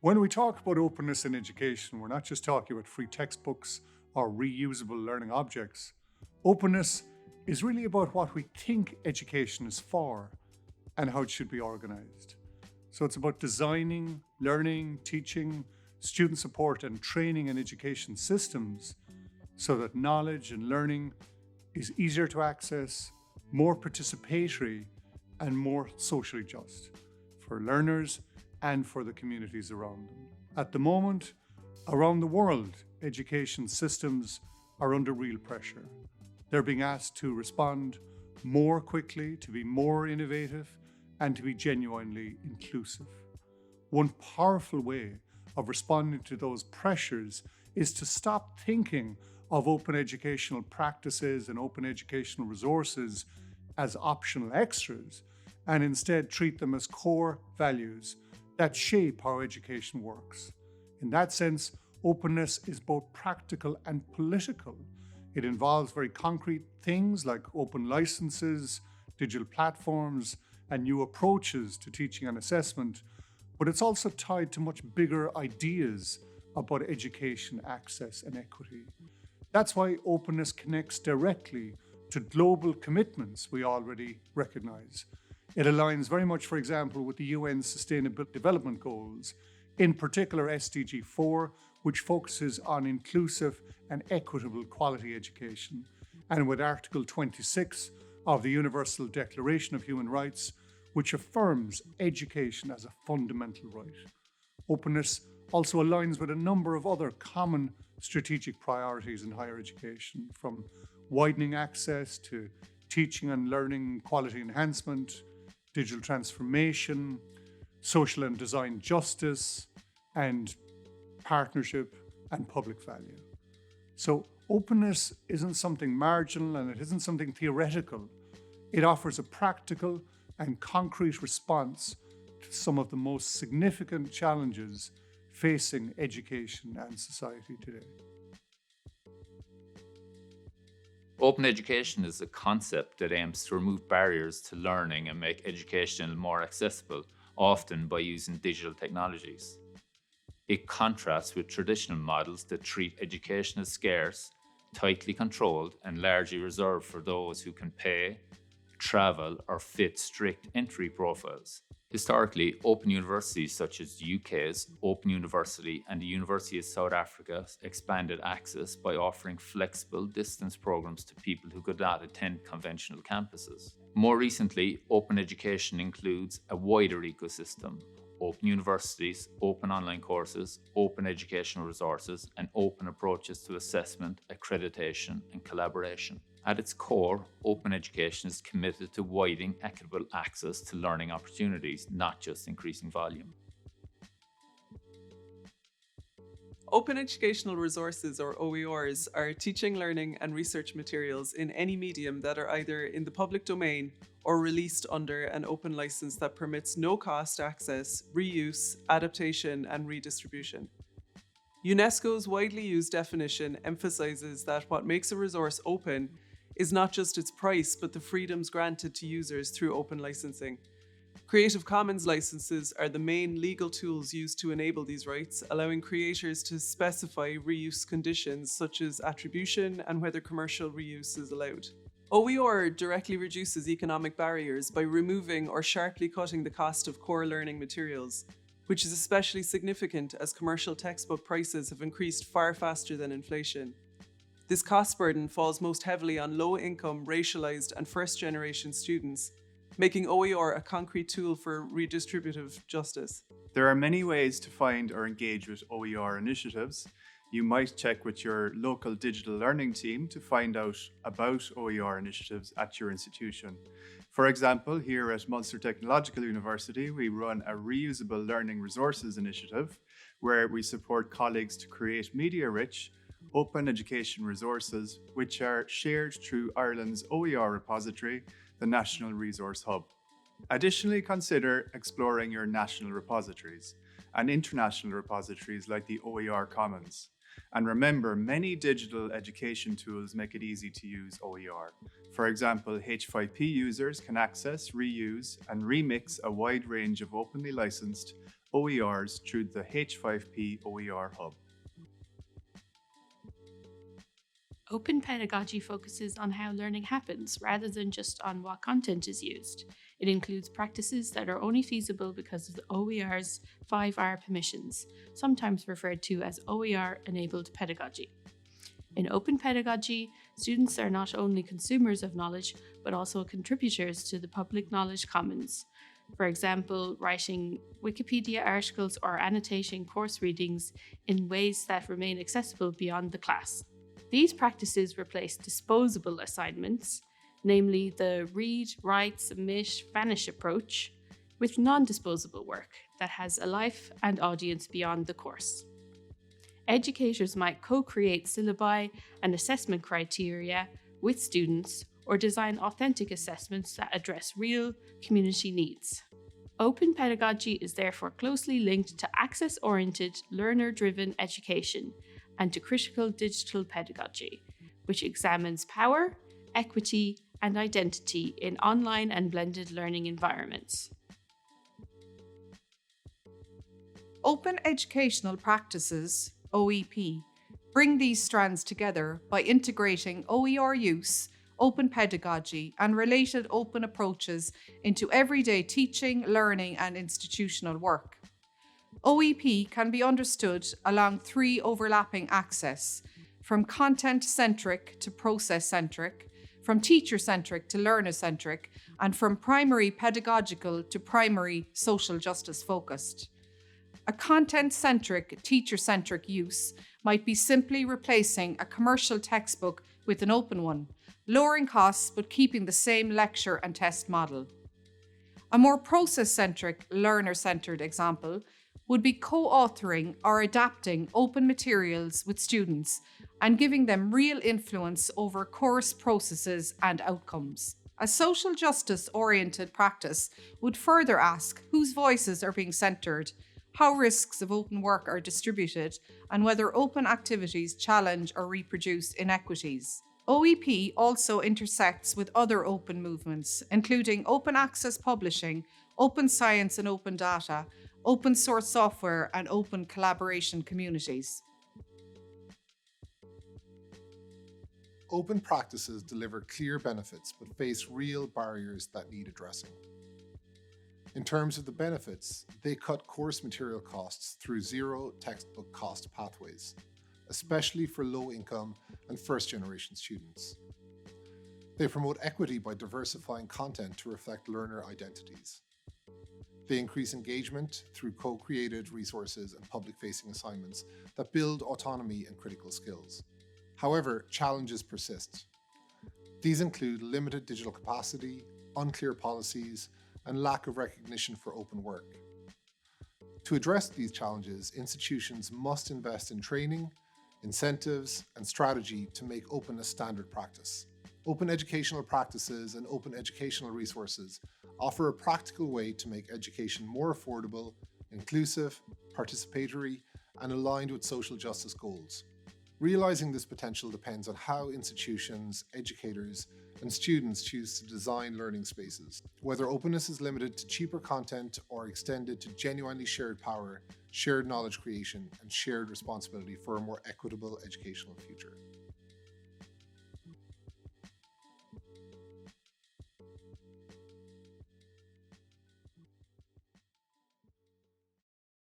When we talk about openness in education, we're not just talking about free textbooks or reusable learning objects. Openness is really about what we think education is for and how it should be organized. So it's about designing, learning, teaching, student support, and training and education systems so that knowledge and learning is easier to access, more participatory, and more socially just for learners and for the communities around them. At the moment, around the world, education systems are under real pressure. They're being asked to respond more quickly, to be more innovative, and to be genuinely inclusive. One powerful way of responding to those pressures is to stop thinking of open educational practices and open educational resources as optional extras, and instead treat them as core values that shape how education works. In that sense, openness is both practical and political. It involves very concrete things like open licenses, digital platforms, and new approaches to teaching and assessment, but it's also tied to much bigger ideas about education access and equity. That's why openness connects directly to global commitments we already recognize. It aligns very much, for example, with the UN Sustainable Development Goals, in particular SDG 4, which focuses on inclusive and equitable quality education, and with Article 26 of the Universal Declaration of Human Rights, which affirms education as a fundamental right. Openness also aligns with a number of other common strategic priorities in higher education, from widening access to teaching and learning quality enhancement, digital transformation, social and design justice, and partnership and public value. So openness isn't something marginal and it isn't something theoretical. It offers a practical and concrete response to some of the most significant challenges facing education and society today. Open education is a concept that aims to remove barriers to learning and make education more accessible, often by using digital technologies. It contrasts with traditional models that treat education as scarce, tightly controlled, and largely reserved for those who can pay, travel, or fit strict entry profiles. Historically, open universities such as the UK's Open University and the University of South Africa expanded access by offering flexible distance programs to people who could not attend conventional campuses. More recently, open education includes a wider ecosystem: open universities, open online courses, open educational resources, and open approaches to assessment, accreditation, and collaboration. At its core, open education is committed to widening equitable access to learning opportunities, not just increasing volume. Open educational resources, or OERs, are teaching, learning, and research materials in any medium that are either in the public domain or released under an open license that permits no-cost access, reuse, adaptation, and redistribution. UNESCO's widely used definition emphasizes that what makes a resource open is not just its price, but the freedoms granted to users through open licensing. Creative Commons licenses are the main legal tools used to enable these rights, allowing creators to specify reuse conditions such as attribution and whether commercial reuse is allowed. OER directly reduces economic barriers by removing or sharply cutting the cost of core learning materials, which is especially significant as commercial textbook prices have increased far faster than inflation. This cost burden falls most heavily on low-income, racialized, and first-generation students, making OER a concrete tool for redistributive justice. There are many ways to find or engage with OER initiatives. You might check with your local digital learning team to find out about OER initiatives at your institution. For example, here at Munster Technological University, we run a reusable learning resources initiative where we support colleagues to create media-rich, open education resources which are shared through Ireland's OER repository, the National Resource Hub. Additionally, consider exploring your national repositories and international repositories like the OER Commons. And remember, many digital education tools make it easy to use OER. For example, H5P users can access, reuse, and remix a wide range of openly licensed OERs through the H5P OER Hub. Open pedagogy focuses on how learning happens rather than just on what content is used. It includes practices that are only feasible because of the OER's 5R permissions, sometimes referred to as OER-enabled pedagogy. In open pedagogy, students are not only consumers of knowledge, but also contributors to the public knowledge commons. For example, writing Wikipedia articles or annotating course readings in ways that remain accessible beyond the class. These practices replace disposable assignments, namely the read, write, submit, vanish approach, with non-disposable work that has a life and audience beyond the course. Educators might co-create syllabi and assessment criteria with students or design authentic assessments that address real community needs. Open pedagogy is therefore closely linked to access-oriented, learner-driven education and to critical digital pedagogy, which examines power, equity, and identity in online and blended learning environments. Open educational practices, OEP, bring these strands together by integrating OER use, open pedagogy, and related open approaches into everyday teaching, learning, and institutional work. OEP can be understood along three overlapping axes, from content-centric to process-centric, from teacher-centric to learner-centric, and from primary pedagogical to primary social justice-focused. A content-centric, teacher-centric use might be simply replacing a commercial textbook with an open one, lowering costs but keeping the same lecture and test model. A more process-centric, learner-centered example would be co-authoring or adapting open materials with students and giving them real influence over course processes and outcomes. A social justice-oriented practice would further ask whose voices are being centered, how risks of open work are distributed, and whether open activities challenge or reproduce inequities. OEP also intersects with other open movements, including open access publishing, open science and open data, open source software, and open collaboration communities. Open practices deliver clear benefits but face real barriers that need addressing. In terms of the benefits, they cut course material costs through zero textbook cost pathways, especially for low-income and first-generation students. They promote equity by diversifying content to reflect learner identities. They increase engagement through co-created resources and public-facing assignments that build autonomy and critical skills. However, challenges persist. These include limited digital capacity, unclear policies, and lack of recognition for open work. To address these challenges, institutions must invest in training, incentives, and strategy to make openness standard practice. Open educational practices and open educational resources offer a practical way to make education more affordable, inclusive, participatory, and aligned with social justice goals. Realizing this potential depends on how institutions, educators, and students choose to design learning spaces. Whether openness is limited to cheaper content or extended to genuinely shared power, shared knowledge creation, and shared responsibility for a more equitable educational future.